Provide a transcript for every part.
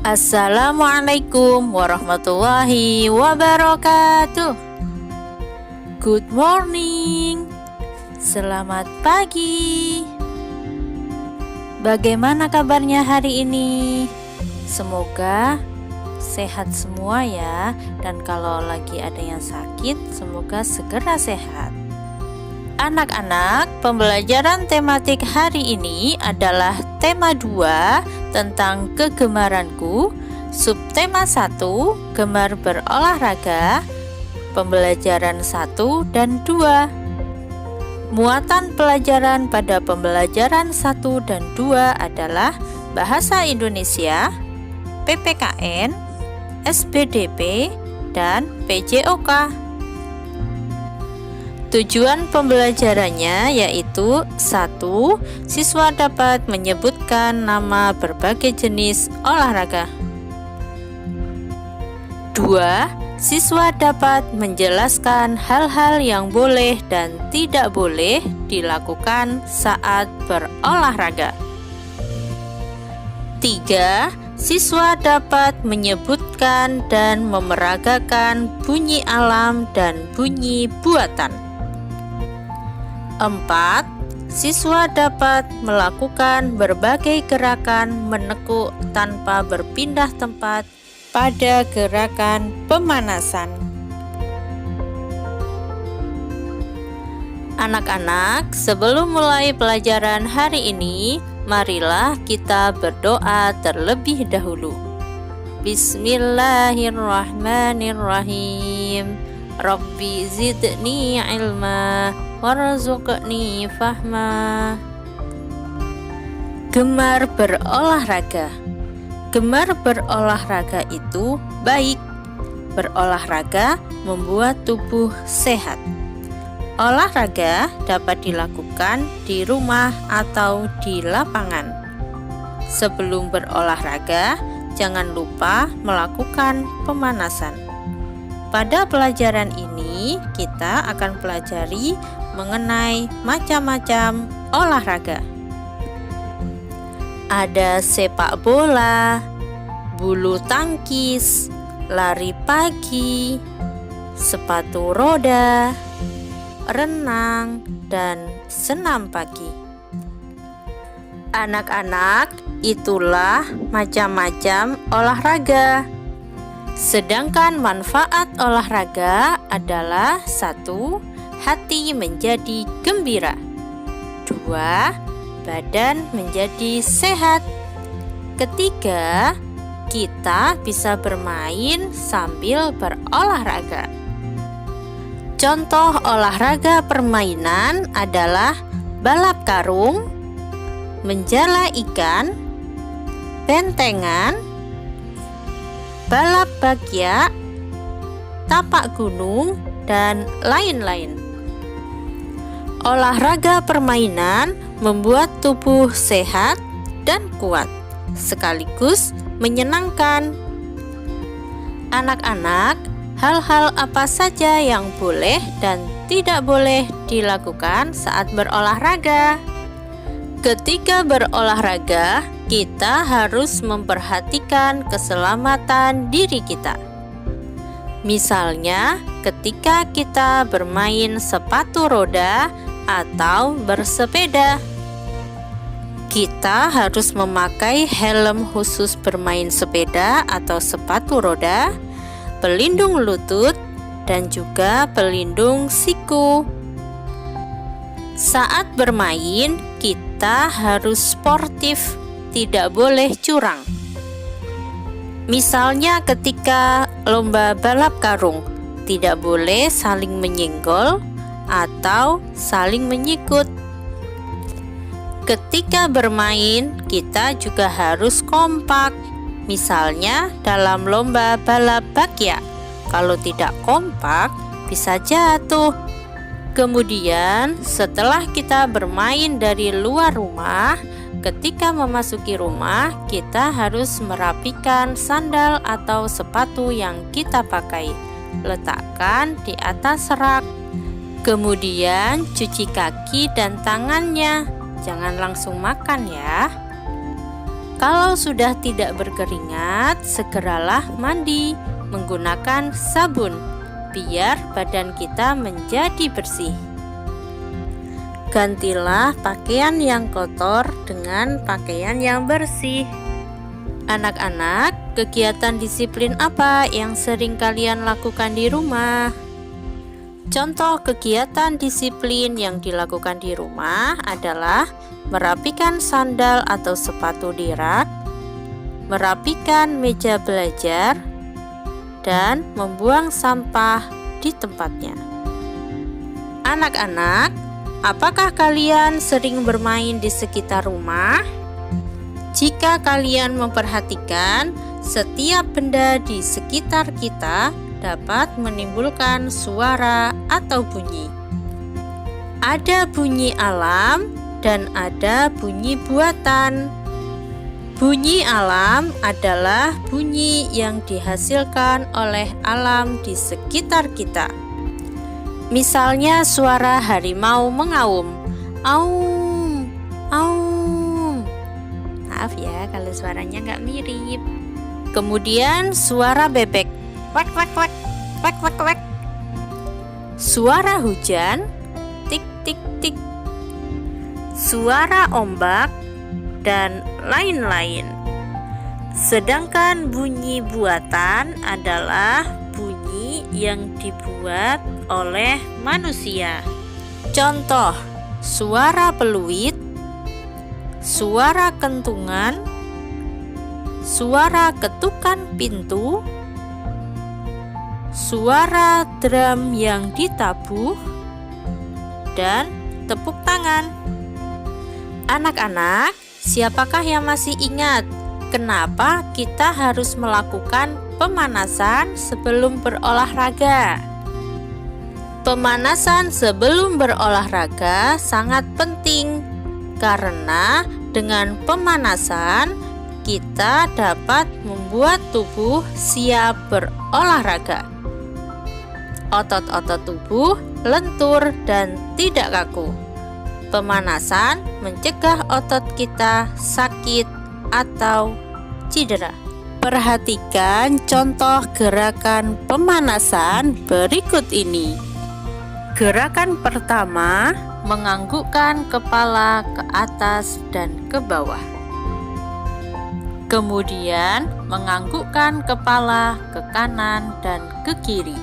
Assalamualaikum warahmatullahi wabarakatuh. Good morning. Selamat pagi. Bagaimana kabarnya hari ini? Semoga sehat semua ya. Dan kalau lagi ada yang sakit, semoga segera sehat. Anak-anak, pembelajaran tematik hari ini adalah tema 2 tentang kegemaranku, subtema 1, gemar berolahraga, pembelajaran 1 dan 2. Muatan pelajaran pada pembelajaran 1 dan 2 adalah Bahasa Indonesia, PPKN, SBDP, dan PJOK. Tujuan pembelajarannya yaitu 1. Siswa dapat menyebutkan nama berbagai jenis olahraga. 2. Siswa dapat menjelaskan hal-hal yang boleh dan tidak boleh dilakukan saat berolahraga. 3. Siswa dapat menyebutkan dan memeragakan bunyi alam dan bunyi buatan. 4. Siswa dapat melakukan berbagai gerakan menekuk tanpa berpindah tempat pada gerakan pemanasan. Anak-anak, sebelum mulai pelajaran hari ini, marilah kita berdoa terlebih dahulu. Bismillahirrahmanirrahim. Rabbi zidni ilma warzuqni fahma. Gemar berolahraga. Gemar berolahraga itu baik. Berolahraga membuat tubuh sehat. Olahraga dapat dilakukan di rumah atau di lapangan. Sebelum berolahraga, jangan lupa melakukan pemanasan. Pada pelajaran ini, kita akan pelajari mengenai macam-macam olahraga. Ada sepak bola, bulu tangkis, lari pagi, sepatu roda, renang, dan senam pagi. Anak-anak, itulah macam-macam olahraga. Sedangkan manfaat olahraga adalah 1. Hati menjadi gembira. 2. Badan menjadi sehat. 3. Kita bisa bermain sambil berolahraga. Contoh olahraga permainan adalah balap karung, menjala ikan, bentengan, balap bagya, tapak gunung, dan lain-lain. Olahraga permainan membuat tubuh sehat dan kuat, sekaligus menyenangkan. Anak-anak, hal-hal apa saja yang boleh dan tidak boleh dilakukan saat berolahraga? Ketika berolahraga, kita harus memperhatikan keselamatan diri kita. Misalnya, ketika kita bermain sepatu roda atau bersepeda, kita harus memakai helm khusus bermain sepeda atau sepatu roda, pelindung lutut, dan juga pelindung siku. Saat bermain, kita harus sportif, tidak boleh curang. Misalnya ketika lomba balap karung, tidak boleh saling menyenggol atau saling menyikut. Ketika bermain, kita juga harus kompak. Misalnya dalam lomba balap bagya, kalau tidak kompak bisa jatuh. Kemudian setelah kita bermain dari luar rumah, ketika memasuki rumah kita harus merapikan sandal atau sepatu yang kita pakai. Letakkan di atas rak. Kemudian cuci kaki dan tangannya. jangan langsung makan ya. Kalau sudah tidak berkeringat, segeralah mandi menggunakan sabun biar badan kita menjadi bersih. Gantilah pakaian yang kotor dengan pakaian yang bersih. Anak-anak, kegiatan disiplin apa yang sering kalian lakukan di rumah? Contoh kegiatan disiplin yang dilakukan di rumah adalah merapikan sandal atau sepatu di rak, merapikan meja belajar, dan membuang sampah di tempatnya. Anak-anak, apakah kalian sering bermain di sekitar rumah? Jika kalian memperhatikan, setiap benda di sekitar kita dapat menimbulkan suara atau bunyi. Ada bunyi alam dan ada bunyi buatan. Bunyi alam adalah bunyi yang dihasilkan oleh alam di sekitar kita. Misalnya suara harimau mengaum, aum, aum. Maaf ya kalau suaranya nggak mirip. Kemudian suara bebek, wak wak wak, wak wak wak. Suara hujan, tik tik tik. Suara ombak dan lain-lain. Sedangkan bunyi buatan adalah bunyi yang dibuat oleh manusia. Contoh, suara peluit, suara kentungan, suara ketukan pintu, suara drum yang ditabuh, dan tepuk tangan. Anak-anak, siapakah yang masih ingat kenapa kita harus melakukan pemanasan sebelum berolahraga? Pemanasan sebelum berolahraga sangat penting karena dengan pemanasan kita dapat membuat tubuh siap berolahraga. Otot-otot tubuh lentur dan tidak kaku. Pemanasan mencegah otot kita sakit atau cedera. Perhatikan contoh gerakan pemanasan berikut ini. Gerakan pertama, menganggukkan kepala ke atas dan ke bawah. Kemudian, menganggukkan kepala ke kanan dan ke kiri.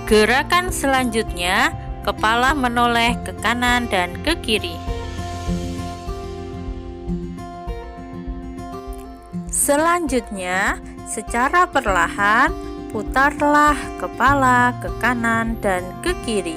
Gerakan selanjutnya, kepala menoleh ke kanan dan ke kiri. Selanjutnya, secara perlahan, putarlah kepala ke kanan dan ke kiri.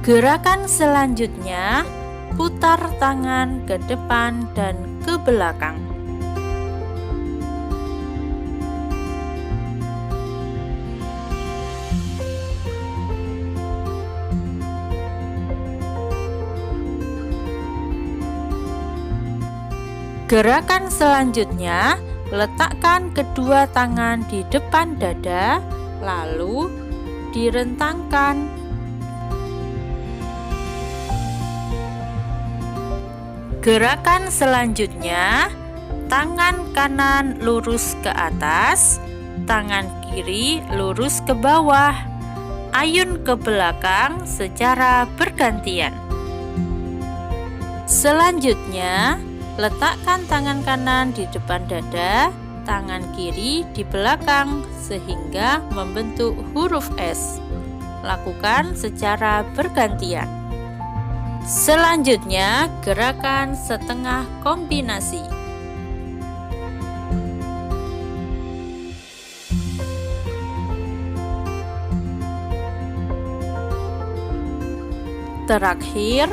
Gerakan selanjutnya, putar tangan ke depan dan ke belakang. Gerakan selanjutnya, letakkan kedua tangan di depan dada, lalu direntangkan. Gerakan selanjutnya, tangan kanan lurus ke atas, tangan kiri lurus ke bawah, ayun ke belakang secara bergantian. Selanjutnya, letakkan tangan kanan di depan dada, tangan kiri di belakang sehingga membentuk huruf S. Lakukan secara bergantian. Selanjutnya, gerakan setengah kombinasi. Terakhir,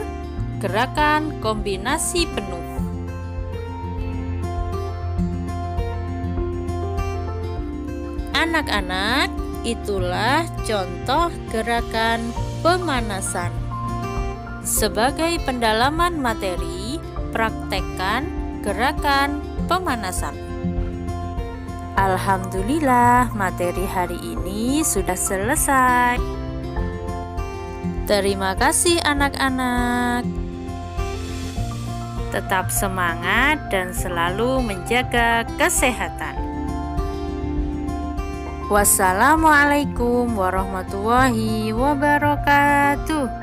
gerakan kombinasi penuh. Anak-anak, itulah contoh gerakan pemanasan. Sebagai pendalaman materi, praktekkan gerakan pemanasan. Alhamdulillah, materi hari ini sudah selesai. Terima kasih anak-anak. Tetap semangat dan selalu menjaga kesehatan. Wassalamualaikum warahmatullahi wabarakatuh.